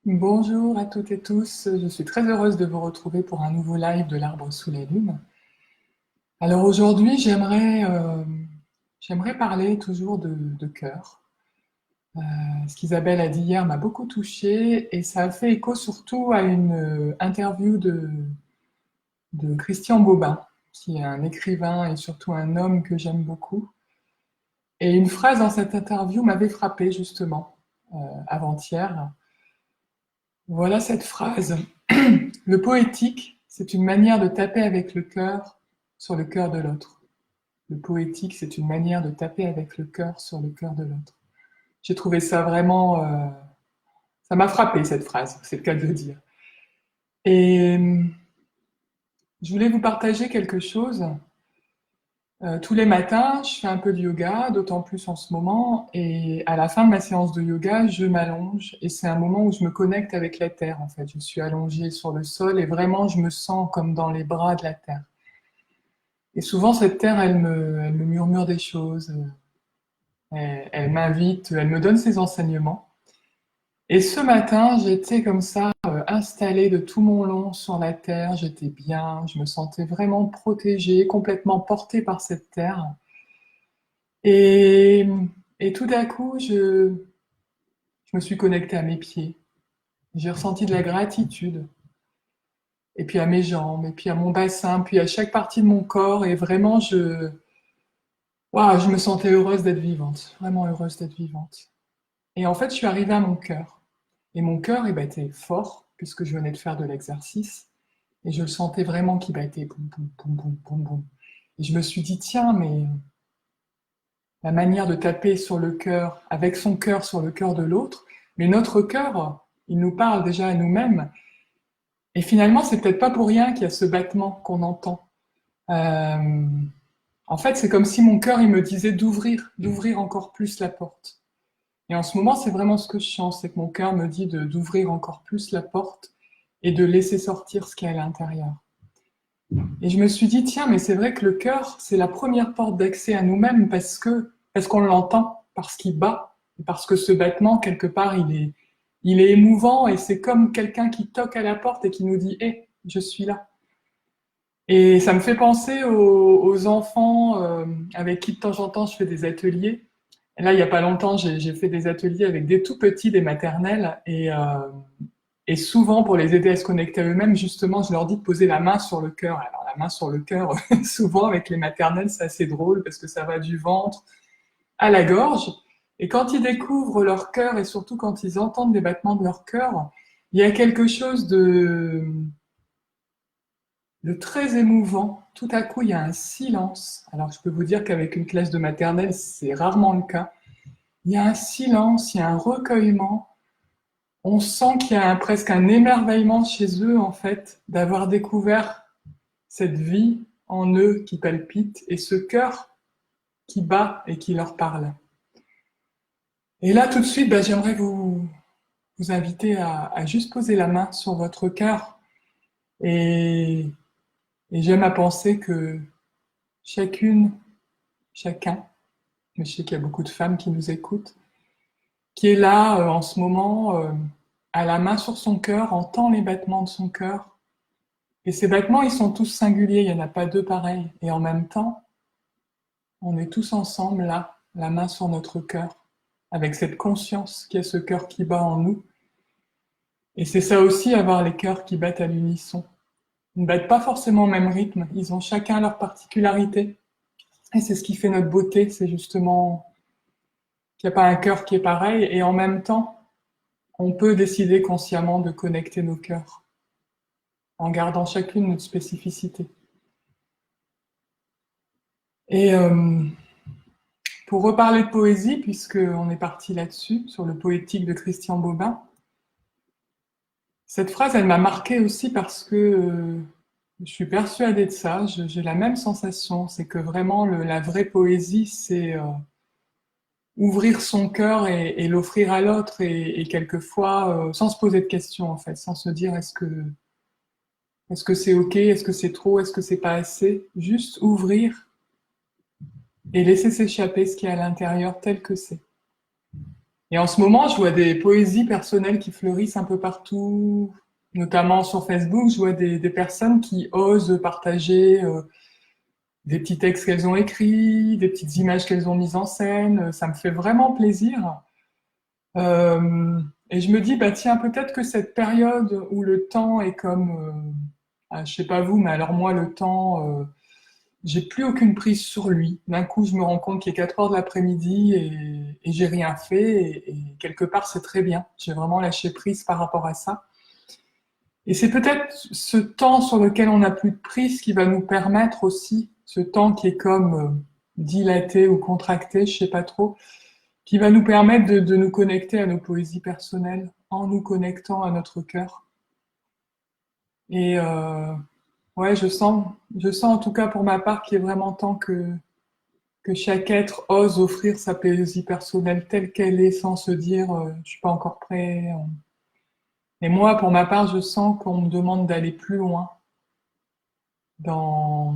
Bonjour à toutes et tous, je suis très heureuse de vous retrouver pour un nouveau live de l'Arbre sous les lunes. Alors aujourd'hui, j'aimerais parler toujours de cœur. Ce qu'Isabelle a dit hier m'a beaucoup touchée et ça a fait écho surtout à une interview de Christian Bobin, qui est un écrivain et surtout un homme que j'aime beaucoup. Et une phrase dans cette interview m'avait frappée justement avant-hier. Voilà cette phrase. Le poétique, c'est une manière de taper avec le cœur sur le cœur de l'autre. Le poétique, c'est une manière de taper avec le cœur sur le cœur de l'autre. J'ai trouvé ça vraiment... ça m'a frappé cette phrase, c'est le cas de le dire. Et je voulais vous partager quelque chose. Tous les matins, je fais un peu de yoga, d'autant plus en ce moment. Et à la fin de ma séance de yoga, je m'allonge. Et c'est un moment où je me connecte avec la terre, en fait. Je suis allongée sur le sol et vraiment, je me sens comme dans les bras de la terre. Et souvent, cette terre, elle me murmure des choses, elle m'invite, elle me donne ses enseignements. Et ce matin, j'étais comme ça, installée de tout mon long sur la terre, j'étais bien, je me sentais vraiment protégée, complètement portée par cette terre. Et, et tout d'un coup, je me suis connectée à mes pieds. J'ai ressenti de la gratitude, et puis à mes jambes, et puis à mon bassin, puis à chaque partie de mon corps, et vraiment, waouh, je me sentais heureuse d'être vivante, vraiment heureuse d'être vivante. Et en fait, je suis arrivée à mon cœur. Et mon cœur, il battait fort, puisque je venais de faire de l'exercice. Et je le sentais vraiment qui battait, boum, boum, boum, boum, boum, boum. Et je me suis dit, tiens, mais la manière de taper sur le cœur, avec son cœur sur le cœur de l'autre, mais notre cœur, il nous parle déjà à nous-mêmes. Et finalement, c'est peut-être pas pour rien qu'il y a ce battement qu'on entend. Euh, En fait, c'est comme si mon cœur, il me disait d'ouvrir encore plus la porte. Et en ce moment, c'est vraiment ce que je sens, c'est que mon cœur me dit d'ouvrir encore plus la porte et de laisser sortir ce qu'il y a à l'intérieur. Et je me suis dit, tiens, mais c'est vrai que le cœur, c'est la première porte d'accès à nous-mêmes parce qu'on l'entend, parce qu'il bat, et parce que ce battement, quelque part, il est émouvant et c'est comme quelqu'un qui toque à la porte et qui nous dit, hé, je suis là. Et ça me fait penser aux enfants avec qui de temps en temps je fais des ateliers. Et là, il n'y a pas longtemps, j'ai fait des ateliers avec des tout petits, des maternelles, et souvent pour les aider à se connecter à eux-mêmes, justement, je leur dis de poser la main sur le cœur. Alors la main sur le cœur, souvent avec les maternelles, c'est assez drôle parce que ça va du ventre à la gorge. Et quand ils découvrent leur cœur et surtout quand ils entendent les battements de leur cœur, il y a quelque chose de très émouvant. Tout à coup, il y a un silence. Alors, je peux vous dire qu'avec une classe de maternelle, c'est rarement le cas. Il y a un silence, il y a un recueillement. On sent qu'il y a presque un émerveillement chez eux, en fait, d'avoir découvert cette vie en eux qui palpite et ce cœur qui bat et qui leur parle. Et là, tout de suite, j'aimerais vous inviter à juste poser la main sur votre cœur. Et, et j'aime à penser que chacune, chacun, mais je sais qu'il y a beaucoup de femmes qui nous écoutent, qui est là en ce moment, à la main sur son cœur, entend les battements de son cœur. Et ces battements, ils sont tous singuliers, il n'y en a pas deux pareils. Et en même temps, on est tous ensemble là, la main sur notre cœur, avec cette conscience qu'il y a ce cœur qui bat en nous. Et c'est ça aussi, avoir les cœurs qui battent à l'unisson. Ils ne battent pas forcément au même rythme, ils ont chacun leur particularité. Et c'est ce qui fait notre beauté, c'est justement qu'il n'y a pas un cœur qui est pareil, et en même temps, on peut décider consciemment de connecter nos cœurs, en gardant chacune notre spécificité. Et pour reparler de poésie, puisqu'on est parti là-dessus, sur le poétique de Christian Bobin, cette phrase, elle m'a marquée aussi parce que je suis persuadée de ça, j'ai la même sensation, c'est que vraiment la vraie poésie, c'est ouvrir son cœur et l'offrir à l'autre et quelquefois sans se poser de questions en fait, sans se dire est-ce que c'est ok, est-ce que c'est trop, est-ce que c'est pas assez, juste ouvrir et laisser s'échapper ce qui est à l'intérieur tel que c'est. Et en ce moment, je vois des poésies personnelles qui fleurissent un peu partout, notamment sur Facebook. Je vois des personnes qui osent partager des petits textes qu'elles ont écrits, des petites images qu'elles ont mises en scène. Ça me fait vraiment plaisir. Et je me dis, bah tiens, peut-être que cette période où le temps est comme, je sais pas vous, mais alors moi, le temps, j'ai plus aucune prise sur lui. D'un coup, je me rends compte qu'il est 4 heures de l'après-midi et j'ai rien fait. Et quelque part, c'est très bien. J'ai vraiment lâché prise par rapport à ça. Et c'est peut-être ce temps sur lequel on n'a plus de prise qui va nous permettre aussi, ce temps qui est comme dilaté ou contracté, je sais pas trop, qui va nous permettre de nous connecter à nos poésies personnelles en nous connectant à notre cœur. Et ouais, je sens en tout cas pour ma part qu'il est vraiment temps que chaque être ose offrir sa poésie personnelle telle qu'elle est sans se dire je suis pas encore prêt. Et moi, pour ma part, je sens qu'on me demande d'aller plus loin dans,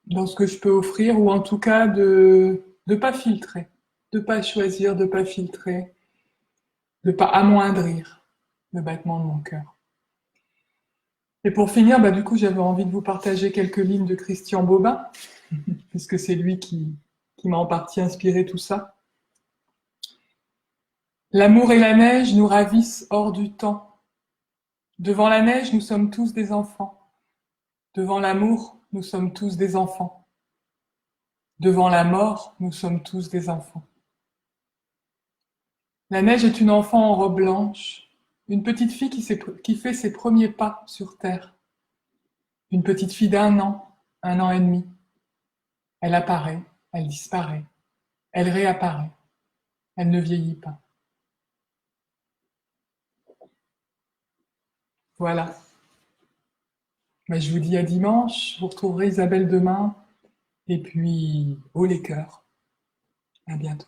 dans ce que je peux offrir ou en tout cas de pas filtrer, de pas choisir, de pas filtrer, de pas amoindrir le battement de mon cœur. Et pour finir, bah, du coup, j'avais envie de vous partager quelques lignes de Christian Bobin, puisque c'est lui qui m'a en partie inspiré tout ça. L'amour et la neige nous ravissent hors du temps. Devant la neige, nous sommes tous des enfants. Devant l'amour, nous sommes tous des enfants. Devant la mort, nous sommes tous des enfants. La neige est une enfant en robe blanche, une petite fille qui fait ses premiers pas sur terre. Une petite fille un an et demi. Elle apparaît, elle disparaît, elle réapparaît, elle ne vieillit pas. Voilà. Ben, je vous dis à dimanche, vous retrouverez Isabelle demain, et puis haut les cœurs. À bientôt.